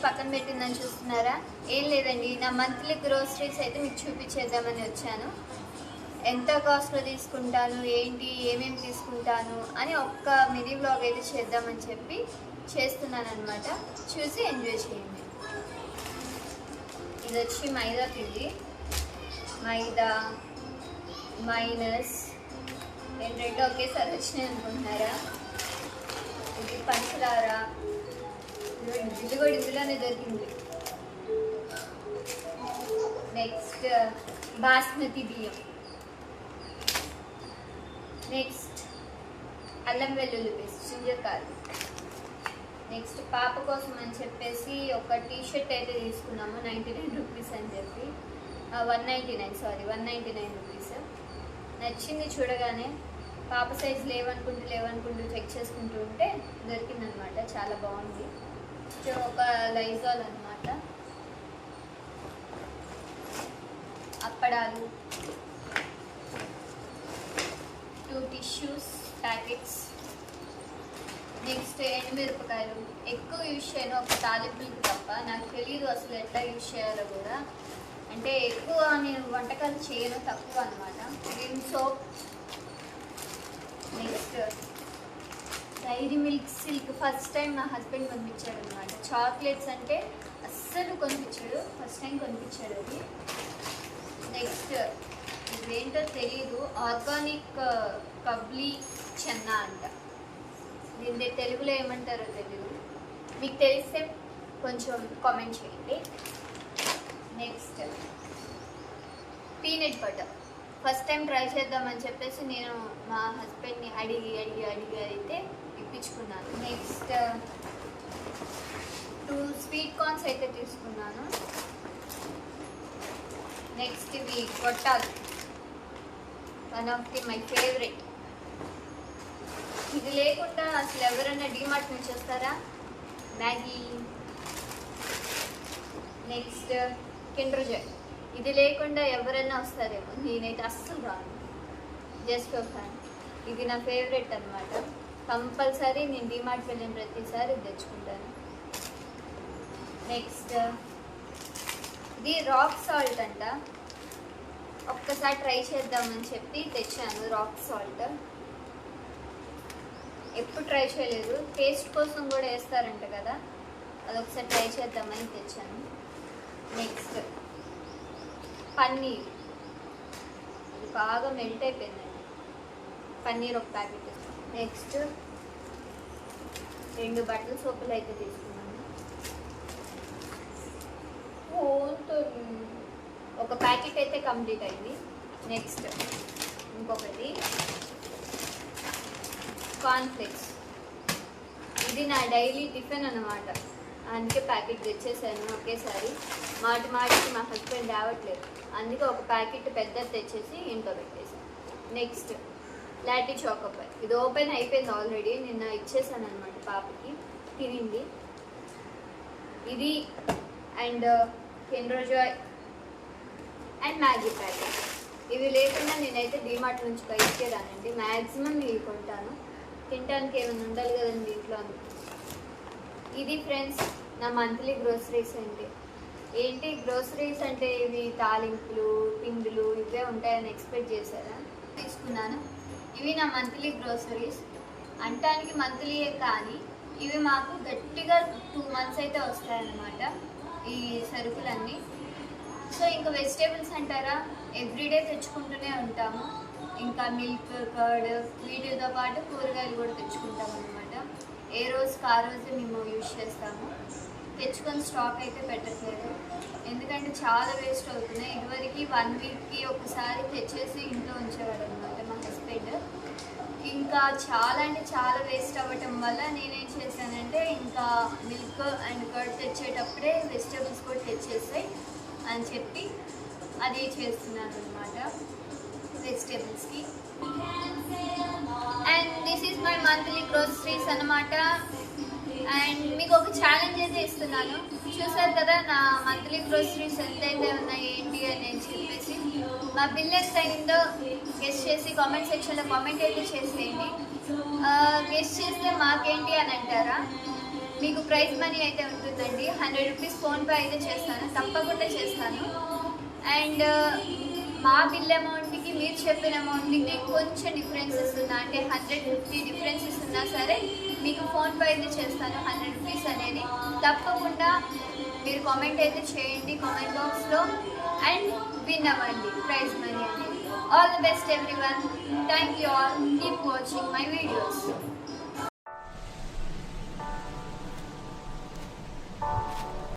పక్కన పెట్టిందని చూస్తున్నారా? ఏం లేదండి, నా మంత్లీ గ్రోసరీస్ అయితే మీకు చూపించేద్దామని వచ్చాను. ఎంత కాస్ట్లో తీసుకుంటాను, ఏంటి, ఏమేమి తీసుకుంటాను అని ఒక్క మినీ వ్లాగ్ అయితే చేద్దామని చెప్పి చేస్తున్నాను అనమాట. చూసి ఎంజాయ్ చేయండి. ఇది వచ్చి మైదా పిండి, మైదా మైనస్ రెండు ఒకేసారి వచ్చినాయి అనుకుంటున్నారా? ఇది పంచదార, ఇది కూడా ఇందులోనే దొరికింది. నెక్స్ట్ బాస్మతి బియ్యం, నెక్స్ట్ అల్లం వెల్లుల్లి పేస్ట్, జింజర్ గార్లిక్. నెక్స్ట్ పాప కోసం అని చెప్పేసి ఒక టీషర్ట్ అయితే తీసుకున్నాము 99 రూపీస్ అని చెప్పి, 199 రూపీస్. నచ్చింది చూడగానే. పాప సైజ్ లేవనుకుంటూ చెక్ చేసుకుంటూ ఉంటే దొరికిందనమాట. చాలా బాగుంది. ఒక లైజాల్ అనమాట. అప్పడాలు, 2 టిష్యూస్ ప్యాకెట్స్. నెక్స్ట్ ఎండుమిరపకాయలు. ఎక్కువ యూజ్ చేయను, ఒక తాలింపులకి తప్ప. నాకు తెలీదు అసలు ఎట్లా యూజ్ చేయాలో కూడా. అంటే ఎక్కువ నేను వంటకాలు చేయను, తక్కువ అనమాట. Vim soap. Next Dairy Milk Silk. First time మా హస్బెండ్ కొనిపించాడు అనమాట. చాక్లెట్స్ అంటే అస్సలు కొనిపించాడు, ఫస్ట్ టైం కొనిపించాడు అది. నెక్స్ట్ ఇదేంటో తెలీదు, ఆర్గానిక్ కబ్లీ చెన్నా అంట. దీన్ని తెలుగులో ఏమంటారో తెలీదు, మీకు తెలిస్తే కొంచెం కామెంట్ చేయండి. Next peanut butter. First time try చేద్దామని చెప్పేసి నేను మా హస్బెండ్ని అడిగి అయితే ఇప్పించుకున్నాను. నెక్స్ట్ 2 స్వీట్ కార్న్స్ అయితే తీసుకున్నాను. నెక్స్ట్ ఇవి గొట్టాలు, వన్ ఆఫ్ మై ఫేవరెట్. ఇది లేకుండా అసలు ఎవరైనా డీమార్ట్ నుంచి వస్తారా? మ్యాగీ. Next Kinder Joy. ఇది లేకుండా ఎవరైనా వస్తారేమో, నేనైతే అస్సలు రాను. Just for fun. ఇది నా ఫేవరెట్ అనమాట. కంపల్సరీ నేను డీమార్ట్కి వెళ్ళిన ప్రతిసారి ఇది తెచ్చుకుంటాను. నెక్స్ట్ ఇది రాక్ సాల్ట్ అంట. ఒక్కసారి ట్రై చేద్దామని చెప్పి తెచ్చాను రాక్ సాల్ట్. ఎప్పుడు ట్రై చేయలేదు, టేస్ట్ కోసం కూడా వేస్తారంట కదా, అదొకసారి ట్రై చేద్దామని తెచ్చాను. నెక్స్ట్ పన్నీర్. ఇది బాగా మెల్ట్ అయిపోయిందండి. పన్నీర్ ఒక ప్యాకెట్. నెక్స్ట్ 2 బట్టల సోపులు అయితే తీసుకున్నాను. ఒక ప్యాకెట్ అయితే కంప్లీట్ అయింది. నెక్స్ట్ ఇంకొకటి కార్న్ఫ్లేక్స్. ఇది నా డైలీ టిఫిన్ అన్నమాట, అందుకే ప్యాకెట్ తెచ్చేసాను ఒకేసారి. మాటికి మా హస్బెండ్ రావట్లేదు, అందుకే ఒక ప్యాకెట్ పెద్దది తెచ్చేసి ఇంట్లో పెట్టేసాను. నెక్స్ట్ లాటీ చాకోపాయ్. ఇది ఓపెన్ అయిపోయింది ఆల్రెడీ, నిన్న ఇచ్చేసాను అనమాట పాపకి, తినింది. ఇది and Kinder Joy and Maggi packet. ఇవి లేకుండా నేనైతే డీమార్ట్ నుంచి బయటికే రానండి. మ్యాక్సిమం ఇవి కొంటాను, తినడానికి ఏమైనా ఉండాలి కదండి ఇంట్లో. ఇది ఫ్రెండ్స్ నా మంత్లీ గ్రోసరీస్. ఏంటి గ్రోసరీస్ అంటే ఇవి తాలింపులు, పిండిలు ఇవే ఉంటాయని ఎక్స్పెక్ట్ చేశారా? తీసుకున్నాను. ఇవి నా మంత్లీ గ్రోసరీస్. అంటానికి మంత్లీయే కానీ ఇవి మాకు గట్టిగా 2 months అయితే వస్తాయన్నమాట ఈ సరుకులన్నీ. సో ఇంకా వెజిటేబుల్స్ అంటారా, ఎవ్రీడే తెచ్చుకుంటూనే ఉంటాము. ఇంకా మిల్క్, కర్డ్, వీటితో పాటు కూరగాయలు కూడా తెచ్చుకుంటాం అనమాట. ఏ రోజుకి ఆ రోజు మేము యూజ్ చేస్తాము. తెచ్చుకొని స్టాక్ అయితే పెట్టట్లేదు, ఎందుకంటే చాలా వేస్ట్ అవుతున్నాయి. ఇదివరకు 1 weekకి ఒకసారి తెచ్చేసి ఇంట్లో ఉంచేవాడు అనమాట మా హస్బెండ్. ఇంకా చాలా అంటే చాలా వేస్ట్ అవ్వటం వల్ల నేనేం చేశానంటే ఇంకా మిల్క్ అండ్ కర్డ్ తెచ్చేటప్పుడే వెజిటేబుల్స్ కూడా తెచ్చేస్తాయి అని చెప్పి అది చేస్తున్నాను అనమాట వెజిటేబుల్స్కి. And this is my monthly groceries అనమాట. అండ్ మీకు ఒక ఛాలెంజ్ అయితే ఇస్తున్నాను. చూసారు కదా నా మంత్లీ గ్రోసరీస్ ఎంతైతే ఉన్నాయి ఏంటి అని చెప్పేసి. మా బిల్ ఎంత అయిందో గెస్ట్ చేసి కామెంట్ సెక్షన్లో కామెంట్ అయితే చేసేయండి. గెస్ట్ చేస్తే మాకేంటి అని అంటారా, మీకు ప్రైజ్ మనీ అయితే ఉంటుందండి. 100 రూపీస్ ఫోన్పే అయితే చేస్తాను, తప్పకుండా చేస్తాను. అండ్ మా బిల్ అమౌంట్కి మీరు చెప్పిన అమౌంట్కి నేను కొంచెం డిఫరెన్సెస్ ఉన్నా, అంటే 150 డిఫరెన్సెస్ ఉన్నా సరే మీకు ఫోన్పే అయితే చేస్తాను 100 రూపీస్ అనేది. తప్పకుండా మీరు కామెంట్ అయితే చేయండి కామెంట్ బాక్స్లో, అండ్ విన్ అవ్వండి ప్రైజ్ మనీ అనేది. All the best everyone. Thank you all. Keep watching my videos.